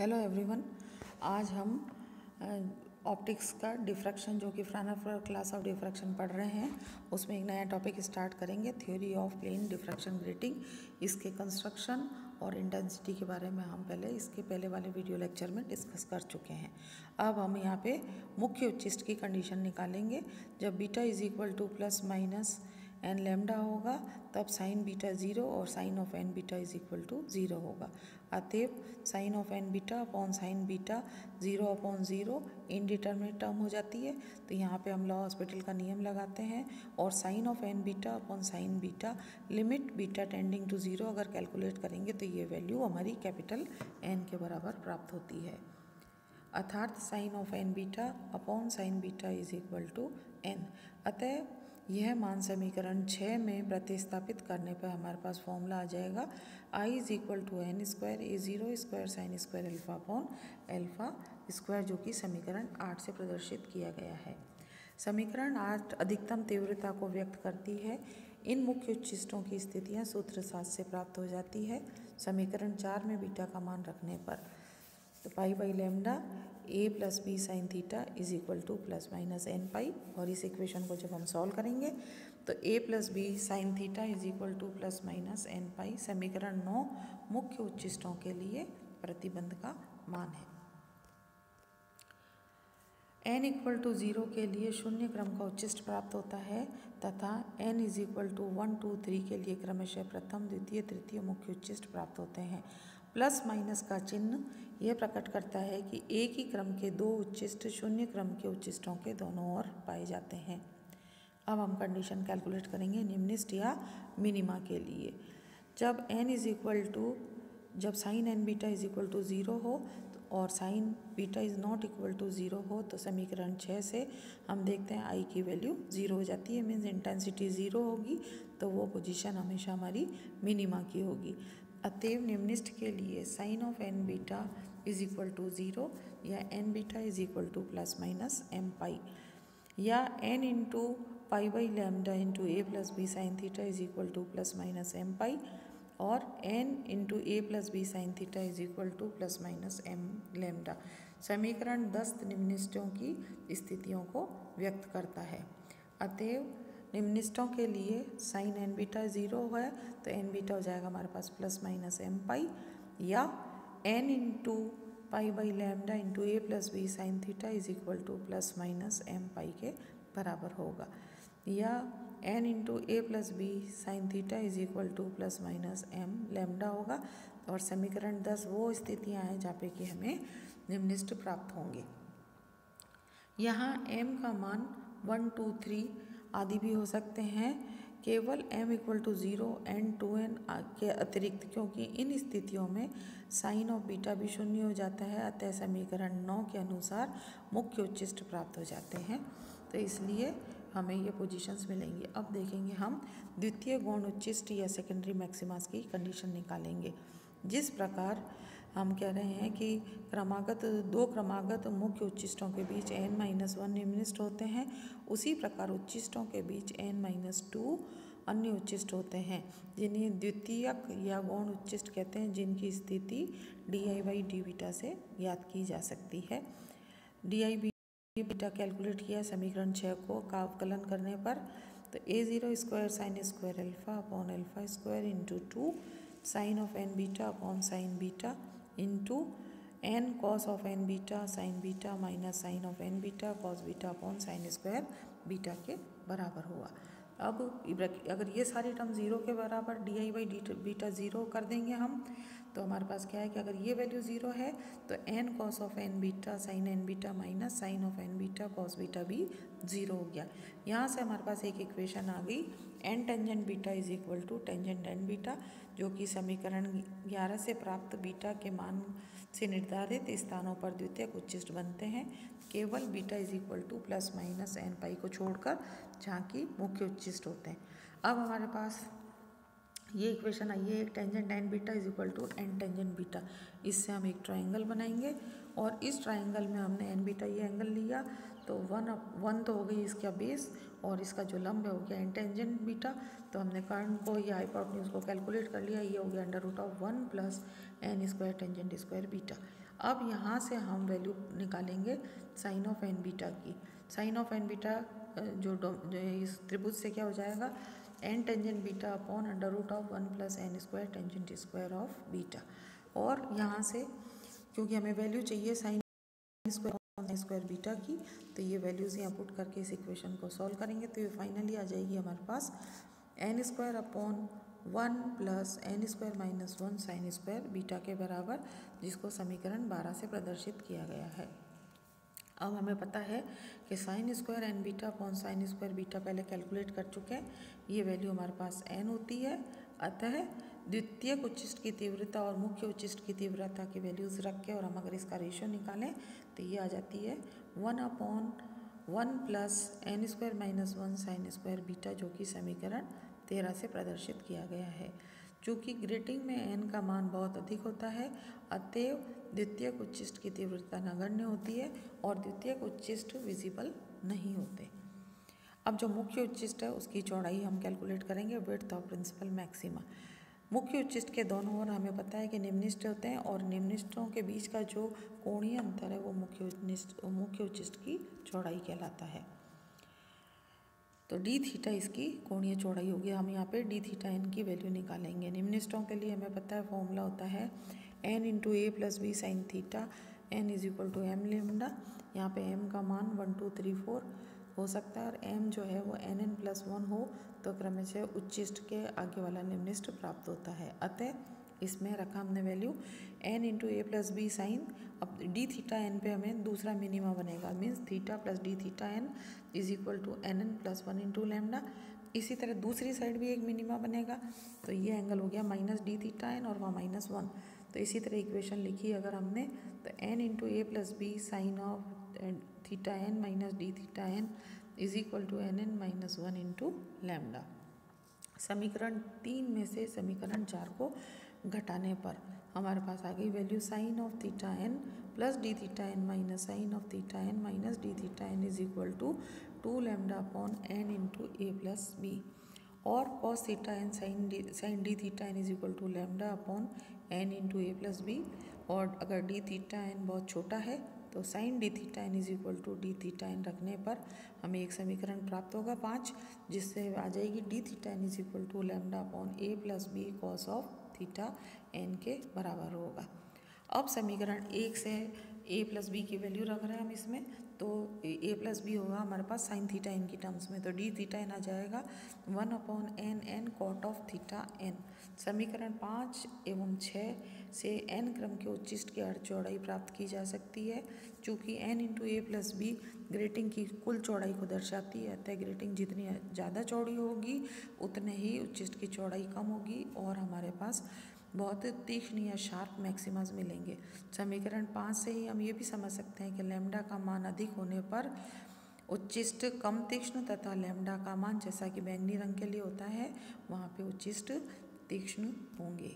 Hello everyone. आज हम optics का डिफ्रैक्शन जो कि फ्रानहोफर क्लास ऑफ डिफ्रैक्शन पढ़ रहे हैं, उसमें एक नया टॉपिक स्टार्ट करेंगे, theory of plane diffraction grating. इसके कंस्ट्रक्शन और इंटेंसिटी के बारे में हम इसके पहले वाले वीडियो लेक्चर में डिस्कस कर चुके हैं। अब हम यहाँ पे मुख्य उच्चिष्ट की कंडीशन निकालेंगे। जब beta is equal to plus minus n lambda होगा तब साइन बीटा 0 और sine of n beta is equal to 0 होगा। अतएव sine of n beta upon sine beta 0 upon 0 indeterminate term हो जाती है। तो यहाँ पे हम लॉ हॉस्पिटल का नियम लगाते हैं और sine of n beta upon sine beta limit beta tending to 0 अगर कैलकुलेट करेंगे तो ये वैल्यू हमारी कैपिटल एन के बराबर प्राप्त होती है। अर्थात sine of n beta upon sine beta is equal to n. अतः यह मान समीकरण 6 में प्रतिस्थापित करने पर हमारे पास फॉर्मूला आ जाएगा I is equal to n square a 0 square sine square alpha upon alpha square, जो कि समीकरण 8 से प्रदर्शित किया गया है। समीकरण 8 अधिकतम तीव्रता को व्यक्त करती है। इन मुख्य उच्चिष्टों की स्थितियाँ सूत्र 7 से प्राप्त हो जाती है। समीकरण 4 में बीटा का मान रखने पर तो pi by lambda a plus b sine theta is equal to plus minus n pi, और इस इक्वेशन को जब हम सॉल्व करेंगे तो a plus b sine theta is equal to plus minus n pi समीकरण 9 मुख्य उच्चिष्टों के लिए प्रतिबंध का मान है। n इक्वल टू 0 के लिए शून्य क्रम का उच्चिष्ट प्राप्त होता है तथा n इज इक्वल टू 1 2 3 के लिए क्रमशः प्रथम द्वितीय तृतीय मुख्य उच्चिष्ट प्राप्त होते हैं। प्लस माइनस का चिन्ह यह प्रकट करता है कि एक ही क्रम के दो उच्चिष्ट शून्य क्रम के उच्चिष्टों के दोनों ओर पाए जाते हैं। अब हम कंडीशन कैलकुलेट करेंगे निम्निष्ट या मिनिमा के लिए। जब n इज इक्वल टू जब sine n beta is equal to 0 हो और sine beta is not equal to 0 हो तो समीकरण 6 से हम देखते हैं आई की वैल्यू 0 हो जाती है। मीन्स इंटेंसिटी 0 होगी तो वो पोजीशन हमेशा हमारी मिनिमा की होगी। अतएव निम्निष्ट के लिए sine of n beta is equal to 0 या n beta is equal to plus minus m pi या n into pi by lambda into a plus b sine theta is equal to plus minus m pi और n into a plus b sine theta is equal to plus minus m lambda समीकरण 10 निम्निष्टों की स्थितियों को व्यक्त करता है। अतएव निम्निष्टों के लिए साइन एन बीटा 0 है तो एन बीटा हो जाएगा हमारे पास प्लस माइनस एम पाई या n into pi by lambda into a plus b sine theta is equal to plus minus m pi के बराबर होगा या n into a plus b sine theta is equal to plus minus m lambda होगा। और समीकरण 10 वो स्थितियां हैं जहाँ पे कि हमें निम्निष्ट प्राप्त होंगे। यहाँ m का मान 1 2 3 आदि भी हो सकते हैं, केवल m equal to 0 n 2n के अतिरिक्त, क्योंकि इन स्थितियों में साइन ऑफ बीटा भी शून्य हो जाता है। अतः समीकरण 9 के अनुसार मुख्य उच्चिष्ट प्राप्त हो जाते हैं, तो इसलिए हमें ये पोजीशंस मिलेंगी। अब देखेंगे हम द्वितीय गौण उच्चिष्ट या सेकेंडरी मैक्सिमास की कंडीशन निकालेंगे। जिस प्रकार हम कह रहे हैं कि दो क्रमागत मुख्य उच्चिष्टों के बीच n-1 निम्निष्ट होते हैं, उसी प्रकार उच्चिष्टों के बीच n-2 अन्य उच्चिष्ट होते हैं जिन्हें द्वितीयक या गौण उच्चिष्ट कहते हैं, जिनकी स्थिति डी बाई डी बीटा से ज्ञात की जा सकती है। डी बीटा कैलकुलेट किया समीकरण 6 को का अवकलन करने पर तो a0 square sine square alpha upon alpha square into 2 sine of n beta upon sine beta into n cos of n beta sine beta minus sine of n beta cos beta upon sine square beta के बराबर हुआ। अब अगर ये सारी term 0 के बराबर D by D beta 0 कर देंगे हम, तो हमारे पास क्या है कि अगर ये वैल्यू 0 है तो n cos of n beta sine n beta minus sine of n beta cos beta भी 0 हो गया। यहाँ से हमारे पास एक इक्वेशन आ गई n tangent beta is equal to tangent n beta, जो कि समीकरण 11 से प्राप्त बीटा के मान से निर्धारित स्थानों पर द्वितीयक उच्चिष्ट बनते हैं, केवल beta is equal to plus minus n pi को छोड़कर, जहाँ की मुख्य उच्चिष्ट होते हैं। अब हमारे पास ये इक्वेशन आई है एक tangent n beta is equal to n tangent beta. इससे हम एक ट्राइंगल बनाएंगे और इस ट्राइंगल में हमने एन बीटा ये एंगल लिया तो वन तो हो गई इसका बेस और इसका जो लंब है हो गया एन टेंजेंट बीटा। तो हमने कर्ण को या हाइपोटेन्यूज को कैलकुलेट कर लिया, ये हो गया under root of 1 plus n square tangent square beta. अब यहाँ से हम वैल्यू निकालेंगे साइन ऑफ एन बीटा की। साइन ऑफ एन बीटा जो इस त्रिभुज से क्या हो जाएगा, n tangent beta upon under root of 1 + n² tangent square of beta. और यहाँ से क्योंकि हमें वैल्यू चाहिए साइन स्क्वायर बीटा की, तो ये वैल्यूज़ यहाँ पुट करके इस इक्वेशन को सॉल्व करेंगे तो ये फाइनली आ जाएगी हमारे पास n² upon 1 + n² - 1 sign square beta के बराबर, जिसको समीकरण 12 से प्रदर्शित किया गया है। अब हमें पता है कि sine square n beta upon sine square beta पहले कैलकुलेट कर चुके हैं, ये वैल्यू हमारे पास n होती है। अतः द्वितीयक उच्चिष्ट की तीव्रता और मुख्य उच्चिष्ट की तीव्रता की वैल्यूज़ रख के और हम अगर इसका रेशियो निकालें तो ये आ जाती है 1/1 + n² - 1 साइन स्क्वायर बीटा, जो कि समीकरण 13 से प्रदर्शित किया गया है। चूँकि ग्रेटिंग में n का मान बहुत अधिक होता है, अतएव द्वितीयक उच्चिष्ट की तीव्रता नगण्य होती है और द्वितीयक उच्चिष्ट विजिबल नहीं होते। अब जो मुख्य उच्चिष्ट है उसकी चौड़ाई हम कैलकुलेट करेंगे, विड्थ ऑफ प्रिंसिपल मैक्सिमा। मुख्य उच्चिष्ट के दोनों ओर हमें पता है कि निम्निष्ठ होते हैं और निम्निष्ठों के बीच का जो कोणीय अंतर है वो मुख्य उच्चिष्ट की चौड़ाई कहलाता है। तो डी थीटा इसकी कोणीय चौड़ाई होगी। हम यहाँ पे डी थीटा एन की वैल्यू निकालेंगे। निम्निष्ठों के लिए हमें पता है फॉर्मूला होता है n × a + b sin theta n = m lambda. यहाँ पे m का मान 1 2 3 4 हो सकता है और m जो है वो nn + 1 हो तो क्रमशः उच्चिष्ट के आगे वाला निम्निष्ठ प्राप्त होता है। अतः इसमें रखा हमने value n × a + b sin, अब डी थीटा एन पे हमें दूसरा मिनिमा बनेगा, means theta + d theta n = nn + 1 × lambda. इसी तरह दूसरी साइड भी एक मिनिमा बनेगा, तो ये एंगल हो गया -d थीटा एन और वहाँ -1। तो इसी तरह इक्वेशन लिखी अगर हमने तो n × a + b sin of theta n - d theta n = nn - 1 × lambda. समीकरण 3 में से समीकरण 4 को घटाने पर हमारे पास आ गई value sine of theta n + d theta n - sine of theta n - d theta n = 2 lambda upon n × a + b। और cos theta n sine d theta n = lambda upon n × a + b। और अगर d theta N बहुत छोटा है तो sine d theta n = d theta n रखने पर हमें एक समीकरण प्राप्त होगा 5, जिससे आ जाएगी d theta n = lambda upon a + b cos of theta n के बराबर होगा। अब समीकरण 1 से a + b की वैल्यू रख रहे हैं हम इसमें, तो a + b होगा हमारे पास साइन थीटा एन की टर्म्स में, तो d थीटा एन आ जाएगा 1/n cot of theta N. समीकरण 5 एवं 6 से n क्रम के उच्चिष्ट की अर्ध चौड़ाई प्राप्त की जा सकती है। चूँकि n × a + b ग्रेटिंग की कुल चौड़ाई को दर्शाती है, अतः ग्रेटिंग जितनी ज़्यादा चौड़ी होगी उतने ही उच्चिष्ट की चौड़ाई कम होगी और हमारे पास बहुत तीक्ष्ण या शार्प मैक्सिमास मिलेंगे। समीकरण 5 से ही हम ये भी समझ सकते हैं कि लैम्डा का मान अधिक होने पर उच्चिष्ट कम तीक्ष्ण तथा लैम्डा का मान जैसा कि बैंगनी रंग के लिए होता है वहाँ पे उच्चिष्ट तीक्ष्ण होंगे।